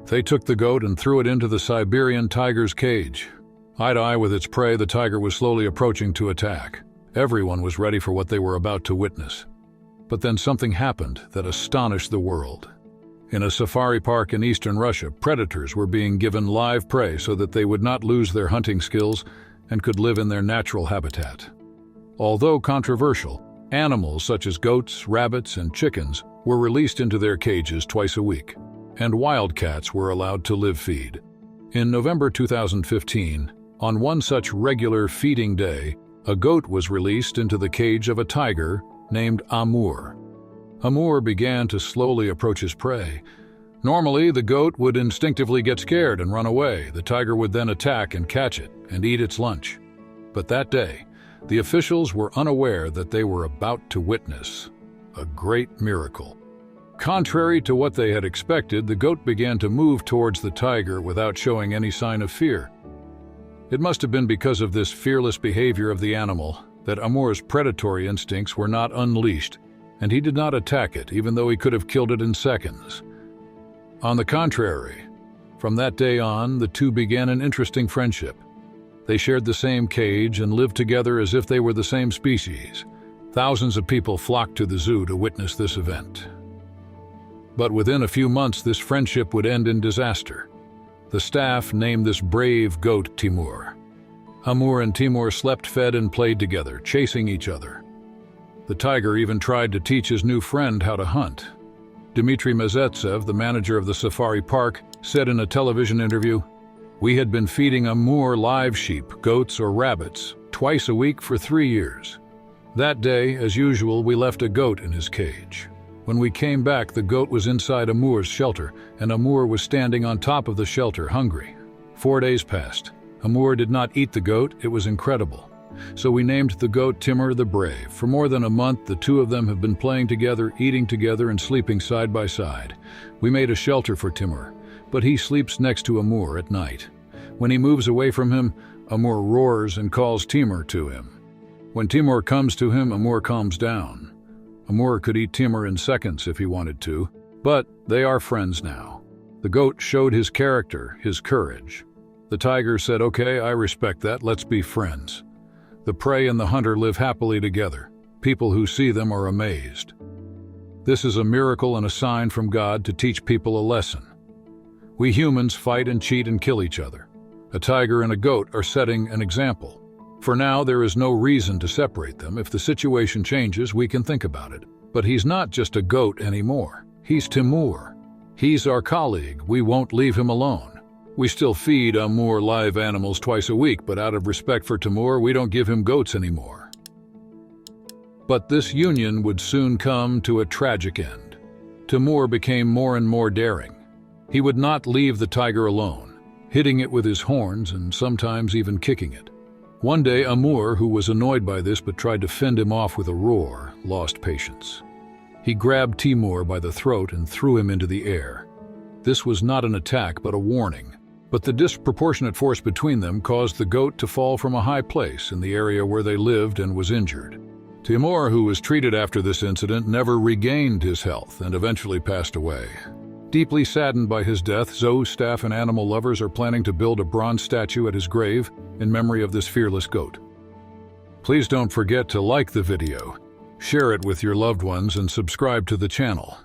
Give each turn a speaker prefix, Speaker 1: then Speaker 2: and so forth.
Speaker 1: They took the goat and threw it into the Siberian tiger's cage. Eye to eye with its prey, the tiger was slowly approaching to attack. Everyone was ready for what they were about to witness. But then something happened that astonished the world. In a safari park in eastern Russia, predators were being given live prey so that they would not lose their hunting skills and could live in their natural habitat. Although controversial, animals such as goats, rabbits, and chickens were released into their cages twice a week, and wildcats were allowed to live feed. In November 2015, on one such regular feeding day, a goat was released into the cage of a tiger named Amur. Amur began to slowly approach his prey. Normally, the goat would instinctively get scared and run away. The tiger would then attack and catch it and eat its lunch. But that day, the officials were unaware that they were about to witness a great miracle. Contrary to what they had expected, the goat began to move towards the tiger without showing any sign of fear. It must have been because of this fearless behavior of the animal that Amur's predatory instincts were not unleashed, and he did not attack it, even though he could have killed it in seconds. On the contrary, from that day on, the two began an interesting friendship. They shared the same cage and lived together as if they were the same species. Thousands of people flocked to the zoo to witness this event. But within a few months, this friendship would end in disaster. The staff named this brave goat Timur. Amur and Timur slept, fed, and played together, chasing each other. The tiger even tried to teach his new friend how to hunt. Dmitry Mezetsev, the manager of the safari park, said in a television interview, "We had been feeding Amur live sheep, goats, or rabbits twice a week for 3 years. That day, as usual, we left a goat in his cage. When we came back, the goat was inside Amur's shelter, and Amur was standing on top of the shelter, hungry. 4 days passed. Amur did not eat the goat. It was incredible. So we named the goat Timur the Brave. For more than a month, the two of them have been playing together, eating together, and sleeping side by side. We made a shelter for Timur, but he sleeps next to Amur at night. When he moves away from him, Amur roars and calls Timur to him. When Timur comes to him, Amur calms down. Amur could eat Timur in seconds if he wanted to, but they are friends now. The goat showed his character, his courage. The tiger said, "Okay, I respect that, let's be friends." The prey and the hunter live happily together. People who see them are amazed. This is a miracle and a sign from God to teach people a lesson. We humans fight and cheat and kill each other. A tiger and a goat are setting an example. For now, there is no reason to separate them. If the situation changes, we can think about it. But he's not just a goat anymore. He's Timur. He's our colleague. We won't leave him alone. We still feed Amur live animals twice a week, but out of respect for Timur, we don't give him goats anymore. But this union would soon come to a tragic end. Timur became more and more daring. He would not leave the tiger alone, hitting it with his horns and sometimes even kicking it. One day, Amur, who was annoyed by this but tried to fend him off with a roar, lost patience. He grabbed Timur by the throat and threw him into the air. This was not an attack but a warning. But the disproportionate force between them caused the goat to fall from a high place in the area where they lived and was injured. Timur, who was treated after this incident, never regained his health and eventually passed away. Deeply saddened by his death, zoo staff and animal lovers are planning to build a bronze statue at his grave in memory of this fearless goat. Please don't forget to like the video, share it with your loved ones, and subscribe to the channel.